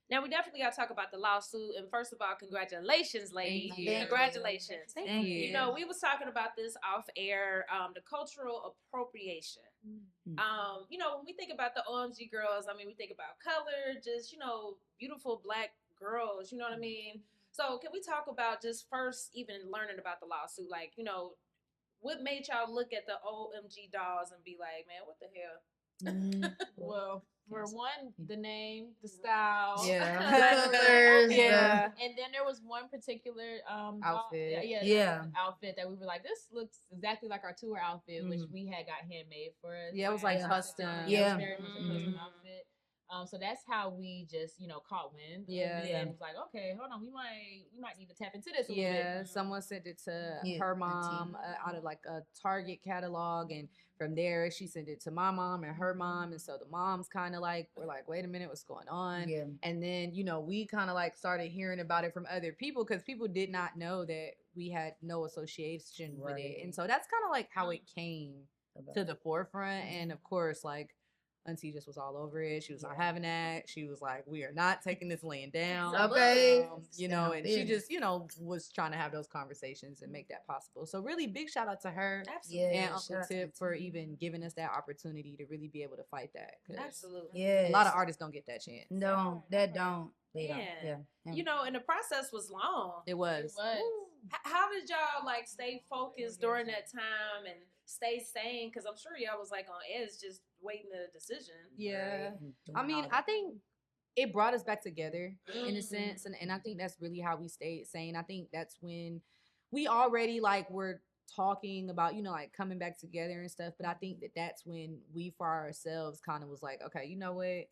Now, we definitely got to talk about the lawsuit. And first of all, congratulations, lady. Thank you. Congratulations. Thank you. You know, we was talking about this off air, the cultural appropriation. You know, when we think about the OMG girls, I mean, we think about color, just, you know, beautiful black girls, you know what I mean? So can we talk about just first even learning about the lawsuit? Like, you know, what made y'all look at the OMG dolls and be like, man, what the hell? Well, for one, the name, the style, Yeah. and then there was one particular Outfit. outfit that we were like, this looks exactly like our tour outfit, which we had got handmade for us. Yeah, it was like custom. It was very much a custom outfit. So that's how we just, you know, caught wind. And was like, okay, hold on, we might need to tap into this a little bit. Someone sent it to her mom out of like a Target catalog, and from there she sent it to my mom and her mom, and so the moms kind of like were like, wait a minute, what's going on? And then, you know, we kind of like started hearing about it from other people because people did not know that we had no association with it, and so that's kind of like how it came to the forefront. And of course, like, Auntie just was all over it. She was not having that. She was like, we are not taking this laying down. You know, and she just, you know, was trying to have those conversations and make that possible. So really big shout out to her and Uncle Tip for even giving us that opportunity to really be able to fight that. Absolutely. A lot of artists don't get that chance. No, that don't. They don't. Yeah. You know, and the process was long. It was. How did y'all like stay focused during that time and stay sane? Because I'm sure y'all was like on edge just waiting a decision. Yeah. I mean, I think it brought us back together in a sense. And I think that's really how we stayed sane. I think that's when we already like were talking about, you know, like coming back together and stuff. But I think that's when we for ourselves kind of was like, okay, you know what?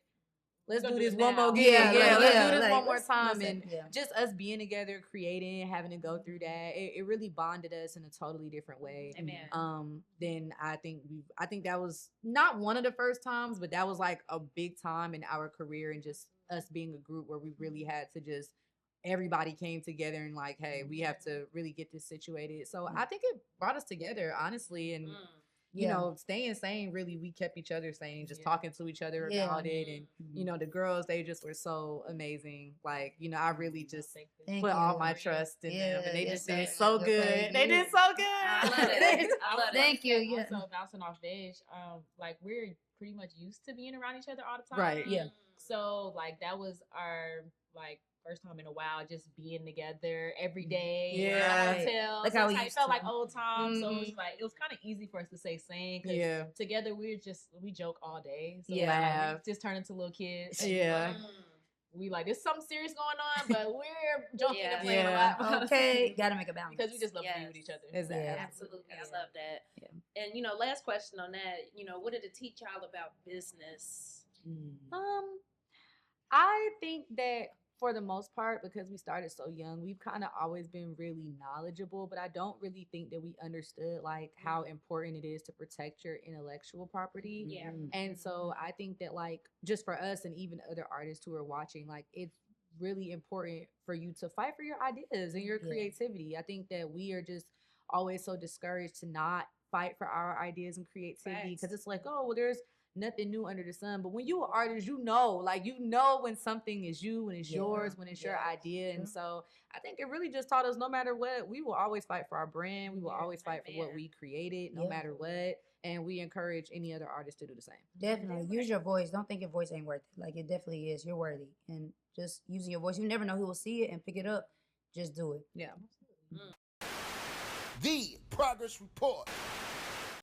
Let's do this one more again. Let's do this one more time. And just us being together, creating, having to go through that, it really bonded us in a totally different way. Amen. Then I think that was not one of the first times, but that was like a big time in our career, and just us being a group where we really had to just, everybody came together and like, hey, we have to really get this situated. So I think it brought us together, honestly. And you know, staying sane, really, we kept each other sane, just talking to each other about it. And, you know, the girls, they just were so amazing. Like, you know, I really just put all my trust in them. And they just did so good. They did so good. I love it. I love it. Thank you. Also, bouncing off Bahja, like, we're pretty much used to being around each other all the time. Right. So, like, that was our, like, first time in a while, just being together every day. Hotel. Like so how it felt like old times. So it was kind of easy for us to say sane. Cause together we joke all day. So like, we just turn into little kids. We like, there's something serious going on, but we're joking and playing a lot. Okay, gotta make a balance. Because we just love to be with each other. Absolutely. I love that. And, you know, last question on that, you know, what did it teach y'all about business? I think that for the most part, because we started so young, we've kind of always been really knowledgeable, but I don't really think that we understood like how important it is to protect your intellectual property. And so I think that like just for us and even other artists who are watching, like it's really important for you to fight for your ideas and your creativity. I think that we are just always so discouraged to not fight for our ideas and creativity because it's like, oh, well, there's nothing new under the sun. But when you're an artist, you know when something is you, when it's yours, when it's your idea. And so I think it really just taught us no matter what, we will always fight for our brand. We will always fight for what we created, no matter what. And we encourage any other artist to do the same. Definitely. Use your voice. Don't think your voice ain't worth it. Like, it definitely is. You're worthy. And just using your voice. You never know who will see it and pick it up. Just do it. Yeah. The Progress Report.